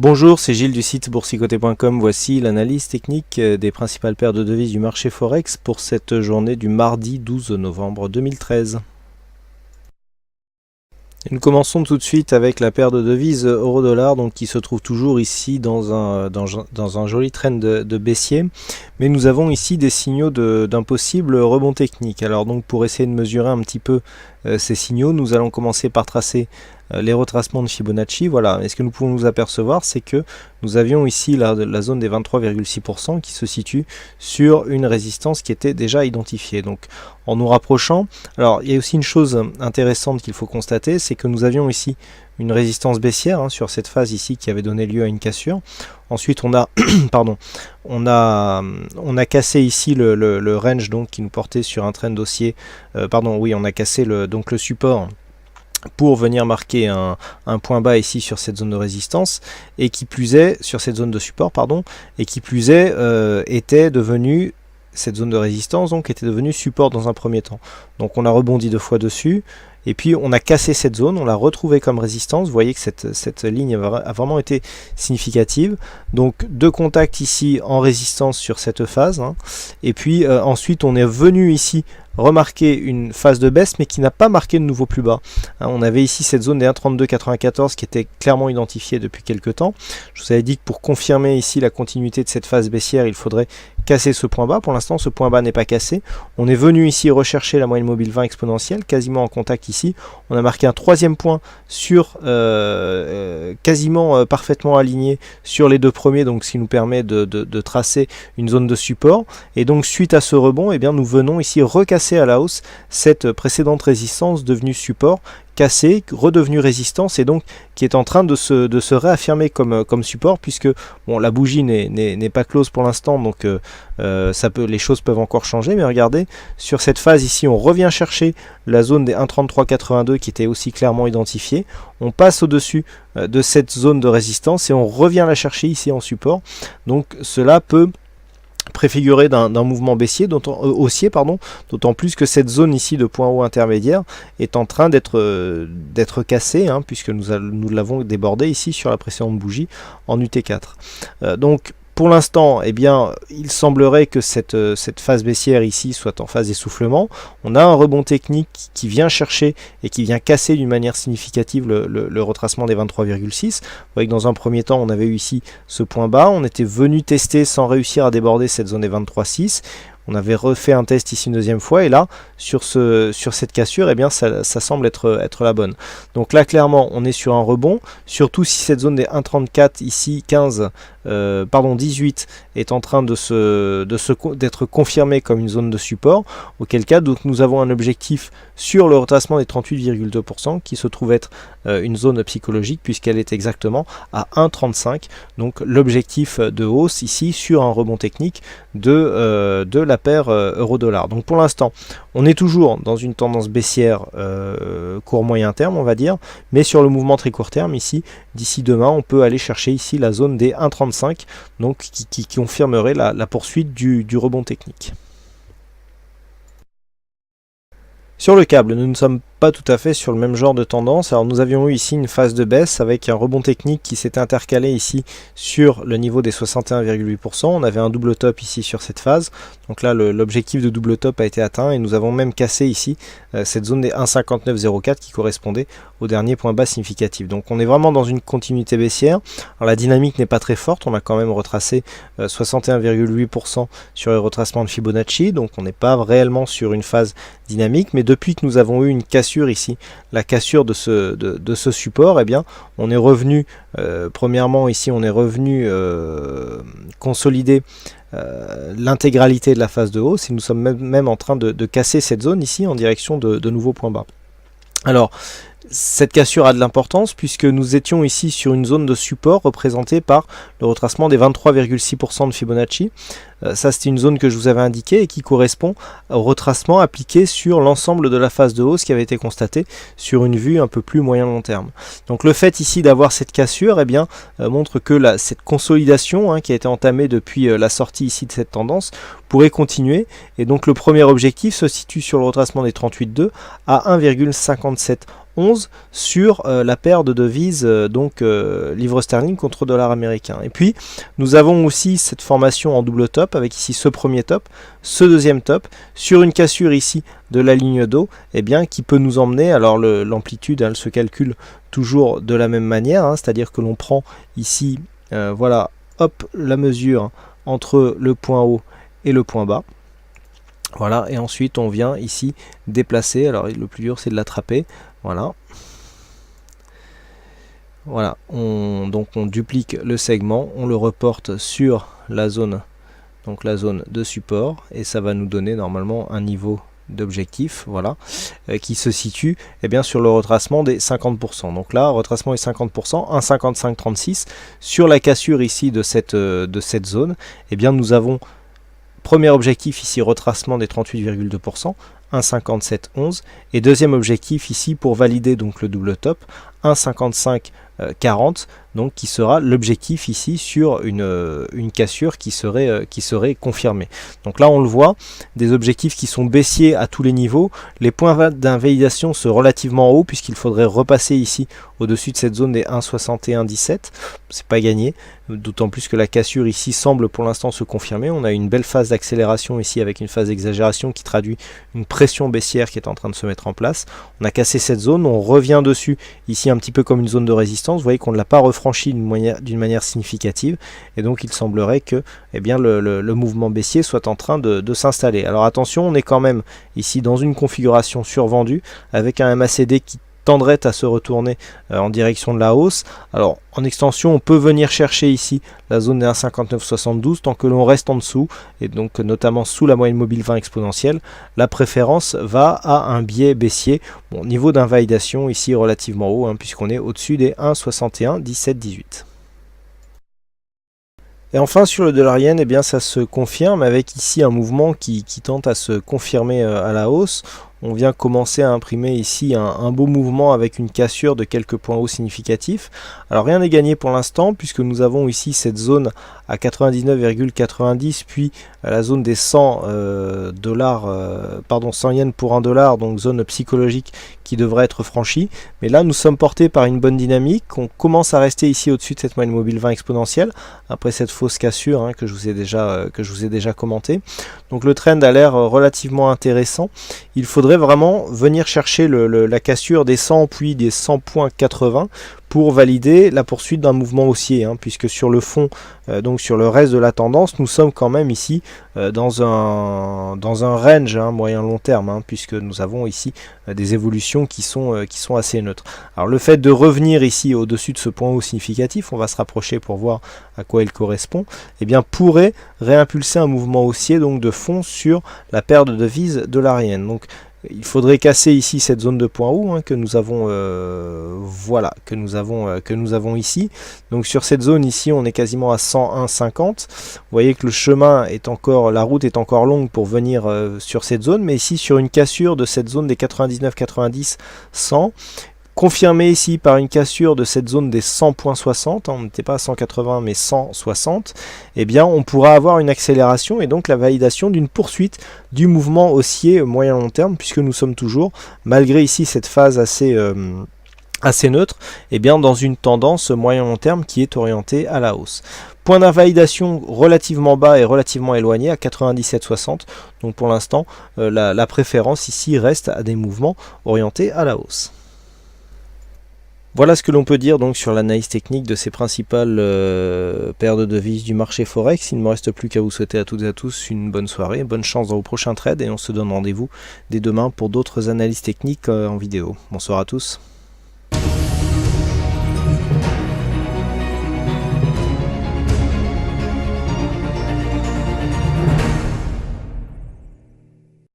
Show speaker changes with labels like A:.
A: Bonjour, c'est Gilles du site boursicoté.com. Voici l'analyse technique des principales paires de devises du marché Forex pour cette journée du mardi 12 novembre 2013. Et nous commençons tout de suite avec la paire de devises euro-dollar, donc qui se trouve toujours ici dans un joli trend de baissier. Mais nous avons ici des signaux d'un possible rebond technique. Alors donc pour essayer de mesurer un petit peu ces signaux, nous allons commencer par tracer les retracements de Fibonacci. Voilà, et ce que nous pouvons nous apercevoir, c'est que nous avions ici la zone des 23,6% qui se situe sur une résistance qui était déjà identifiée. Donc en nous rapprochant, alors il y a aussi une chose intéressante qu'il faut constater, c'est que nous avions ici une résistance baissière sur cette phase ici qui avait donné lieu à une cassure. Ensuite on a on a cassé ici le range donc qui nous portait sur un trend haussier. On a cassé le support pour venir marquer un point bas ici sur cette zone de résistance, et qui plus est, sur cette zone de support, et qui plus est, était devenu, cette zone de résistance donc était devenue support dans un premier temps. Donc on a rebondi deux fois dessus, et puis on a cassé cette zone, on l'a retrouvée comme résistance. Vous voyez que cette ligne a vraiment été significative. Donc deux contacts ici en résistance sur cette phase, et puis ensuite on est venu ici remarquer une phase de baisse mais qui n'a pas marqué de nouveau plus bas. On avait ici cette zone des 1,3294 qui était clairement identifiée depuis quelques temps. Je vous avais dit que pour confirmer ici la continuité de cette phase baissière, il faudrait casser ce point bas. Pour l'instant, ce point bas n'est pas cassé. On est venu ici rechercher la moyenne mobile 20 exponentielle, quasiment en contact ici. On a marqué un troisième point sur quasiment parfaitement aligné sur les deux premiers, donc ce qui nous permet de tracer une zone de support. Et donc suite à ce rebond, eh bien, nous venons ici recasser à la hausse cette précédente résistance devenue support, cassée, redevenue résistance, et donc qui est en train de se réaffirmer comme support, puisque bon, la bougie n'est pas close pour l'instant, donc les choses peuvent encore changer. Mais regardez, sur cette phase ici, on revient chercher la zone des 1,3382 qui était aussi clairement identifiée. On passe au-dessus de cette zone de résistance et on revient la chercher ici en support. Donc cela peut préfiguré d'un mouvement baissier, haussier, d'autant plus que cette zone ici de point haut intermédiaire est en train d'être cassée, puisque nous l'avons débordé ici sur la précédente bougie en UT4. Donc pour l'instant, eh bien, il semblerait que cette phase baissière ici soit en phase d'essoufflement. On a un rebond technique qui vient chercher et qui vient casser d'une manière significative le retracement des 23,6. Vous voyez que dans un premier temps, on avait eu ici ce point bas. On était venu tester sans réussir à déborder cette zone des 23,6. On avait refait un test ici une deuxième fois, et là, sur cette cassure, eh bien, ça semble être la bonne. Donc là, clairement, on est sur un rebond, surtout si cette zone des 1,34 ici, 18 est en train d'être confirmée comme une zone de support, auquel cas donc, nous avons un objectif sur le retracement des 38,2% qui se trouve être une zone psychologique, puisqu'elle est exactement à 1,35. Donc l'objectif de hausse ici sur un rebond technique de la paire euro-dollar. Donc pour l'instant, on est toujours dans une tendance baissière court moyen terme, on va dire, mais sur le mouvement très court terme ici, d'ici demain, on peut aller chercher ici la zone des 1,35, donc qui confirmerait la poursuite du rebond technique. Sur le câble, nous ne sommes pas tout à fait sur le même genre de tendance. Alors nous avions eu ici une phase de baisse avec un rebond technique qui s'était intercalé ici sur le niveau des 61,8%. On avait un double top ici sur cette phase. Donc là l'objectif de double top a été atteint, et nous avons même cassé ici cette zone des 1,5904 qui correspondait au dernier point bas significatif. Donc on est vraiment dans une continuité baissière. Alors la dynamique n'est pas très forte, on a quand même retracé 61,8% sur les retracements de Fibonacci, donc on n'est pas réellement sur une phase dynamique, mais depuis que nous avons eu une cassure ici, la cassure de ce support, eh bien on est revenu, premièrement ici on est revenu consolider l'intégralité de la phase de hausse, et nous sommes même en train de casser cette zone ici en direction de nouveaux points bas. Alors cette cassure a de l'importance puisque nous étions ici sur une zone de support représentée par le retracement des 23,6% de Fibonacci. Ça, c'était une zone que je vous avais indiquée et qui correspond au retracement appliqué sur l'ensemble de la phase de hausse qui avait été constatée sur une vue un peu plus moyen-long terme. Donc le fait ici d'avoir cette cassure, eh bien, montre que cette consolidation qui a été entamée depuis la sortie ici de cette tendance pourrait continuer. Et donc le premier objectif se situe sur le retracement des 38,2 à 1,57 11 sur la paire de devises donc livre sterling contre dollar américain. Et puis nous avons aussi cette formation en double top avec ici ce premier top, ce deuxième top sur une cassure ici de la ligne d'eau, et bien qui peut nous emmener, alors l'amplitude elle se calcule toujours de la même manière, hein, c'est-à-dire que l'on prend ici voilà, hop, la mesure entre le point haut et le point bas. Voilà, et ensuite on vient ici déplacer, alors le plus dur c'est de l'attraper, voilà. Voilà, donc on duplique le segment, on le reporte sur la zone, donc la zone de support, et ça va nous donner normalement un niveau d'objectif, voilà, qui se situe bien sur le retracement des 50%. Donc là, retracement est 50%, 1,5536 sur la cassure ici de cette zone. Bien nous avons premier objectif ici, retracement des 38,2%, 1,5711, et deuxième objectif ici pour valider donc le double top, 1,5540, donc qui sera l'objectif ici sur une cassure qui serait confirmée. Donc là on le voit, des objectifs qui sont baissiers à tous les niveaux, les points d'invalidation sont relativement hauts puisqu'il faudrait repasser ici au-dessus de cette zone des 1,6117, c'est pas gagné, d'autant plus que la cassure ici semble pour l'instant se confirmer. On a une belle phase d'accélération ici avec une phase d'exagération qui traduit une pression baissière qui est en train de se mettre en place. On a cassé cette zone, on revient dessus ici un petit peu comme une zone de résistance. Vous voyez qu'on ne l'a pas refranchi d'une manière significative, et donc il semblerait que le mouvement baissier soit en train de s'installer. Alors attention, on est quand même ici dans une configuration survendue avec un MACD qui tendrait à se retourner en direction de la hausse. Alors en extension, on peut venir chercher ici la zone des 1,5972 tant que l'on reste en dessous, et donc notamment sous la moyenne mobile 20 exponentielle. La préférence va à un biais baissier. Bon, niveau d'invalidation ici relativement haut, hein, puisqu'on est au-dessus des 1,611718. Et enfin sur le dollar yen, ça se confirme avec ici un mouvement qui tente à se confirmer à la hausse. On vient commencer à imprimer ici un beau mouvement avec une cassure de quelques points hauts significatifs. Alors rien n'est gagné pour l'instant puisque nous avons ici cette zone à 99,90 puis la zone des 100 100 yens pour 1 dollar, donc zone psychologique qui devrait être franchie. Mais là nous sommes portés par une bonne dynamique. On commence à rester ici au-dessus de cette moyenne mobile 20 exponentielle après cette fausse cassure hein, que je vous ai déjà commenté. Donc le trend a l'air relativement intéressant. Il faudrait vraiment venir chercher la cassure des 100 puis des 100,80 pour valider la poursuite d'un mouvement haussier, hein, puisque sur le fond, donc sur le reste de la tendance, nous sommes quand même ici dans un range hein, moyen-long terme, hein, puisque nous avons ici des évolutions qui sont assez neutres. Alors le fait de revenir ici au-dessus de ce point haut significatif, on va se rapprocher pour voir à quoi il correspond, pourrait réimpulser un mouvement haussier donc de fond sur la paire de devises dollarienne. Donc il faudrait casser ici cette zone de point haut hein, que nous avons ici. Donc sur cette zone ici, on est quasiment à 101,50. Vous voyez que le chemin est encore, la route est encore longue pour venir sur cette zone, mais ici sur une cassure de cette zone des 99,90, 100. Confirmé ici par une cassure de cette zone des 100,60, on n'était pas à 180 mais 160, on pourra avoir une accélération et donc la validation d'une poursuite du mouvement haussier moyen-long terme, puisque nous sommes toujours, malgré ici cette phase assez neutre, dans une tendance moyen-long terme qui est orientée à la hausse. Point d'invalidation relativement bas et relativement éloigné à 97,60, donc pour l'instant la préférence ici reste à des mouvements orientés à la hausse. Voilà ce que l'on peut dire donc sur l'analyse technique de ces principales paires de devises du marché Forex. Il ne me reste plus qu'à vous souhaiter à toutes et à tous une bonne soirée, bonne chance dans vos prochains trades et on se donne rendez-vous dès demain pour d'autres analyses techniques en vidéo. Bonsoir à tous.